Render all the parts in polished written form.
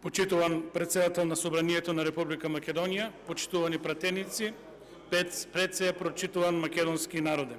Почитуван председател на Собранието на Република Македонија, почитувани пратеници, пред се прочитуван македонски народе.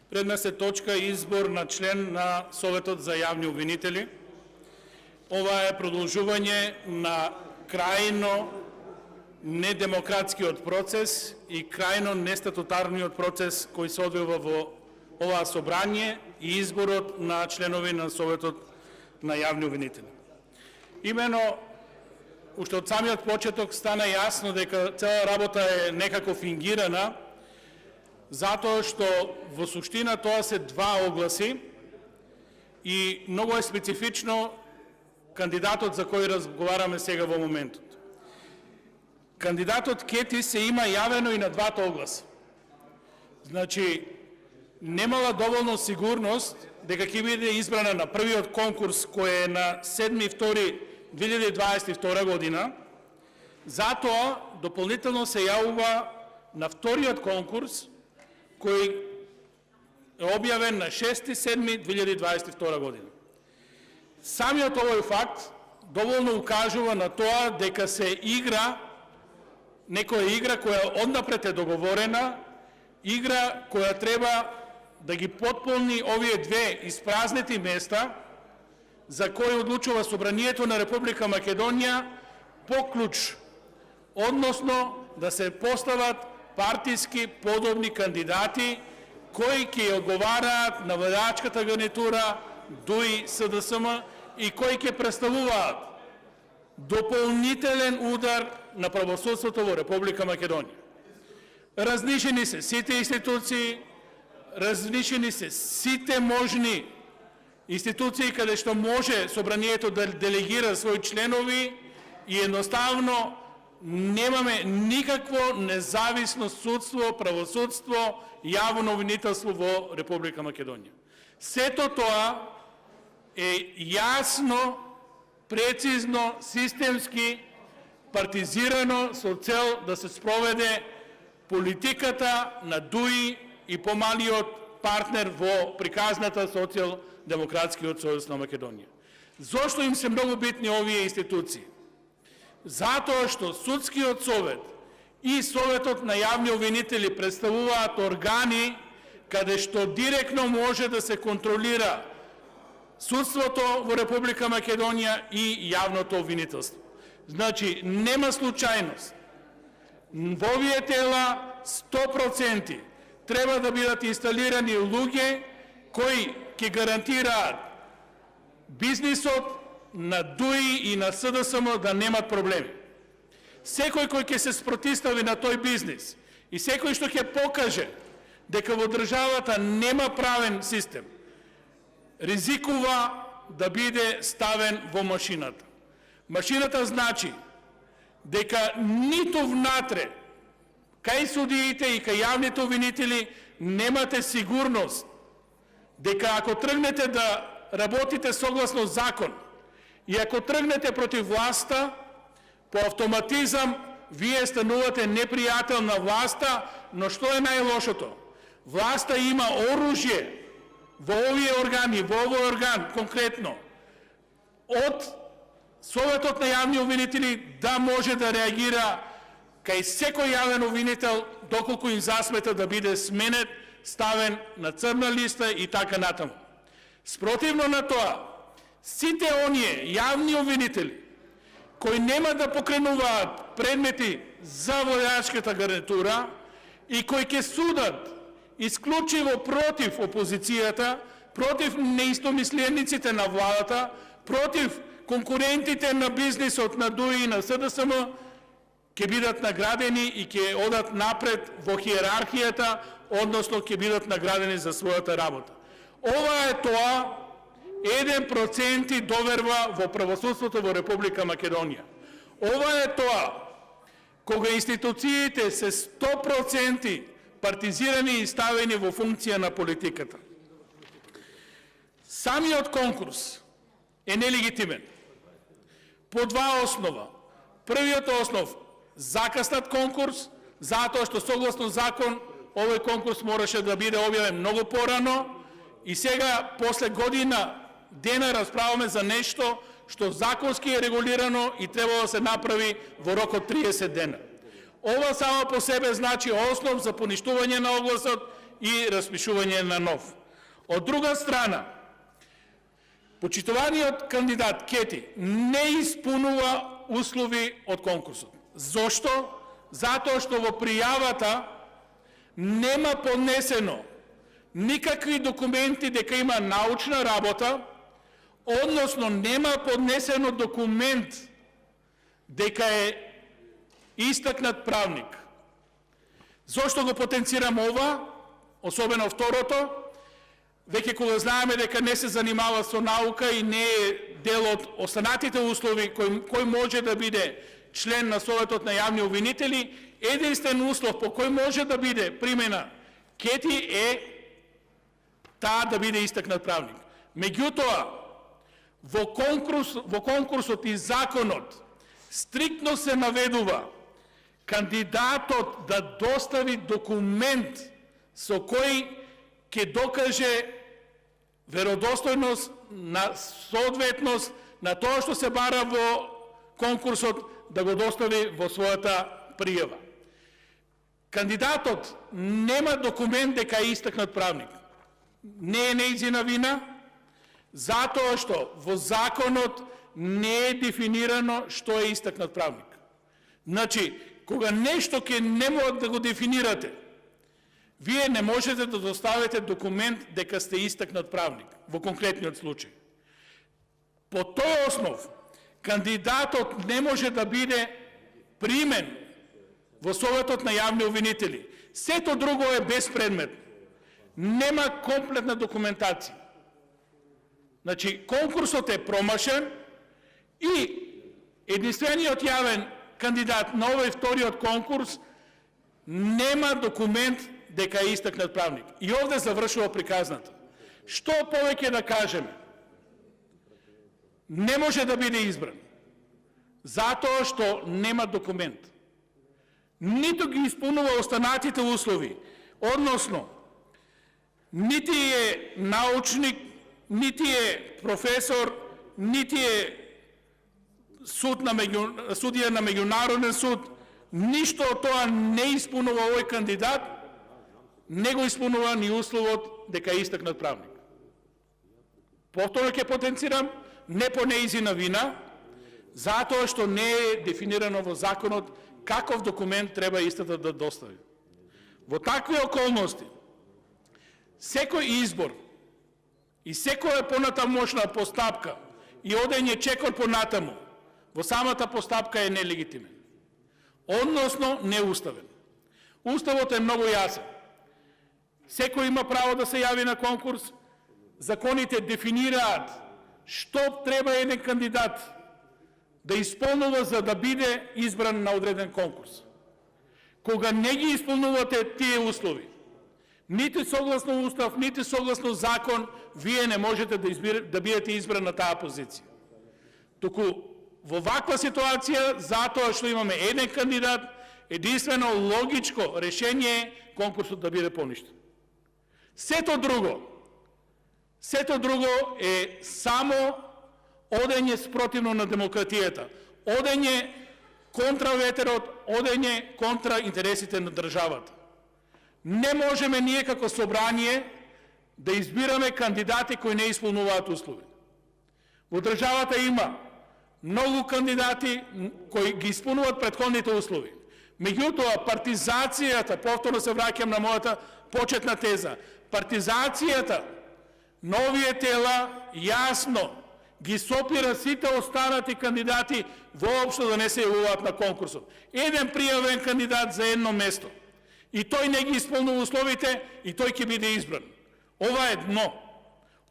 Пред нас е точка избор на член на Советот за јавни обвинители. Ова е продолжување на крајно недемократскиот процес и крајно нестатутарниот процес кој се одвива во оваа собрание и изборот на членови на Советот на јавни обвинители. Имено, уште од самиот почеток стана јасно дека цела работа е некако фингирана, затоа што во суштина тоа се два огласи и многу е специфично кандидатот за кој разговараме сега во моментот. Кандидатот Кети се има јавено и на двата огласа. Значи, немала доволно сигурност дека ќе биде избрана на првиот конкурс кој е на 7.2.2022 година, затоа дополнително се јавува на вториот конкурс кој е објавен на 6.7.2022 година. Самиот овој факт доволно укажува на тоа дека се игра некоја игра која однапред е договорена, игра која треба да ги потполни овие две испразнети места за кои одлучува Собранието на Република Македонија по клуч, односно да се постават партиски подобни кандидати кои ќе одговараат на владачката гарнитура ДУИ СДСМ и кои ќе представуваат дополнителен удар на правосудството во Република Македонија. Разнишени се сите институции, разнишени се сите можни институции каде што може Собранието да делегира своји членови и едноставно немаме никакво независно судство, правосудство, јавно обвинителство во Република Македонија. Сето тоа е јасно, прецизно, системски партизирано со цел да се спроведе политиката на ДУИ и помалиот партнер во приказната социјал-демократскиот сојуз на Македонија. Зошто им се многу битни овие институции? Затоа што Судскиот совет и Советот на јавни обвинители представуваат органи каде што директно може да се контролира судството во Република Македонија и јавното обвинителство. Значи, нема случајност. Во овие тела 100% треба да бидат инсталирани луѓе кои ќе гарантираат бизнисот на ДУИ и на СДСМ да немат проблеми. Секој кој ќе се спротистави на тој бизнис и секој што ќе покаже дека во државата нема правен систем, ризикува да биде ставен во машината. Машината значи дека ниту внатре, кај судиите и кај јавните обвинители немате сигурност дека ако тргнете да работите согласно закон и ако тргнете против власта, по автоматизам вие станувате непријател на власта, но што е најлошото? Власта има оружје во овие органи, во овој орган конкретно, од Советот на јавни обвинители да може да реагира кај секој јавен обвинител доколку им засмета да биде сменет, ставен на црна листа и така натаму. Спротивно на тоа, сите оние јавни обвинители кои нема да покренуваат предмети за владачката гарнитура и кои ќе судат исклучиво против опозицијата, против неистомислениците на владата, против конкурентите на бизнисот на ДУИ и на СДСМ, ќе бидат наградени и ќе одат напред во хиерархијата, односно ќе бидат наградени за својата работа. Ова е тоа, 1% доверба во правосудството во Република Македонија. Ова е тоа, кога институциите се 100% партизирани и ставени во функција на политиката. Самиот конкурс е нелегитимен. По два основа. Првиот основ, закаснат конкурс, затоа што согласно закон овој конкурс мораше да биде објавен многу порано и сега, после година дена, расправаме за нешто што законски е регулирано и треба да се направи во рок од 30 дена. Ова само по себе значи основ за поништување на огласот и распишување на нов. Од друга страна, почитуваниот кандидат Кети не исполнува услови од конкурсот. Зошто? Затоа што во пријавата нема поднесено никакви документи дека има научна работа, односно нема поднесено документ дека е истакнат правник. Зошто го потенцирам ова, особено второто? Веќе кога знаеме дека не се занимава со наука и не е дел од останатите услови кој може да биде член на Советот на јавни обвинители, единствен услов по кој може да биде примена Кети е таа да биде истакнат правник. Меѓутоа, во конкурсот и законот стриктно се наведува кандидатот да достави документ со кој ќе докаже веродостојност на соодветност на тоа што се бара во конкурсот да го достави во својата пријава. Кандидатот нема документ дека е истакнат правник. Не е нејзина вина, затоа што во законот не е дефинирано што е истакнат правник. Значи, кога нешто ќе не можете да го дефинирате, вие не можете да доставите документ дека сте истакнат правник во конкретниот случај. По тој основ, кандидатот не може да биде примен во Советот на јавни обвинители. Сето друго е безпредметно. Нема комплетна документација. Значи, конкурсот е промашен и единствениот јавен кандидат на овој вториот конкурс нема документ дека е истакнат правник. И овде завршува приказната. Што повеќе да кажеме? Не може да биде избран. Затоа што нема документ. Ниту ги исполнува останатите услови. Односно, нити е научник, нити е професор, нити е судија на меѓународен суд, ништо од тоа не исполнува овој кандидат, не го исполнува ни условот дека е истакнат правник. Повторно ќе потенцирам, не по нејзина вина, затоа што не е дефинирано во законот каков документ треба истата да достави. Во такви околности, секој избор и секоја понатамошна постапка и одење чекор понатаму, во самата постапка е нелегитимен. Односно, неуставен. Уставот е многу јасен. Секој има право да се јави на конкурс, законите дефинираат што треба еден кандидат да исполнува за да биде избран на одреден конкурс. Кога не ги исполнувате тие услови, нити согласно устав, нити согласно закон, вие не можете да бидете избран на таа позиција. Туку во ваква ситуација, затоа што имаме еден кандидат, единствено логичко решение е конкурсот да биде поништен. Сето друго е само одење спротивно на демократијата, одење контра ветерот, одење контра интересите на државата. Не можеме ние како собрание да избираме кандидати кои не исполнуваат услови. Во државата има многу кандидати кои ги исполнуваат претходните услови. Меѓутоа, партизацијата, повторно се враќам на мојата почетна теза, партизацијата на овие тела јасно ги сопира сите останати кандидати воопшто да не се јавуваат на конкурсот. Еден пријавен кандидат за едно место. И тој не ги исполнува условите и тој ќе биде избран. Ова е дно.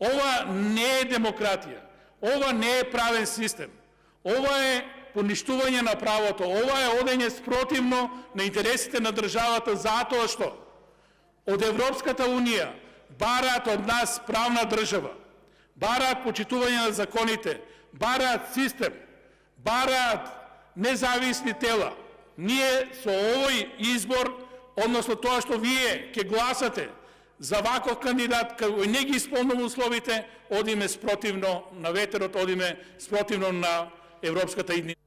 Ова не е демократија. Ова не е правен систем. Ова е поништување на правото. Ова е одење спротивно на интересите на државата затоа што од Европската унија бараат од нас правна држава, бараат почитување на законите, бараат систем, бараат независни тела. Ние со овој избор, односно тоа што вие ќе гласате за ваков кандидат, кој не ги исполнува условите, одиме спротивно на ветерот, одиме спротивно на европската иднина.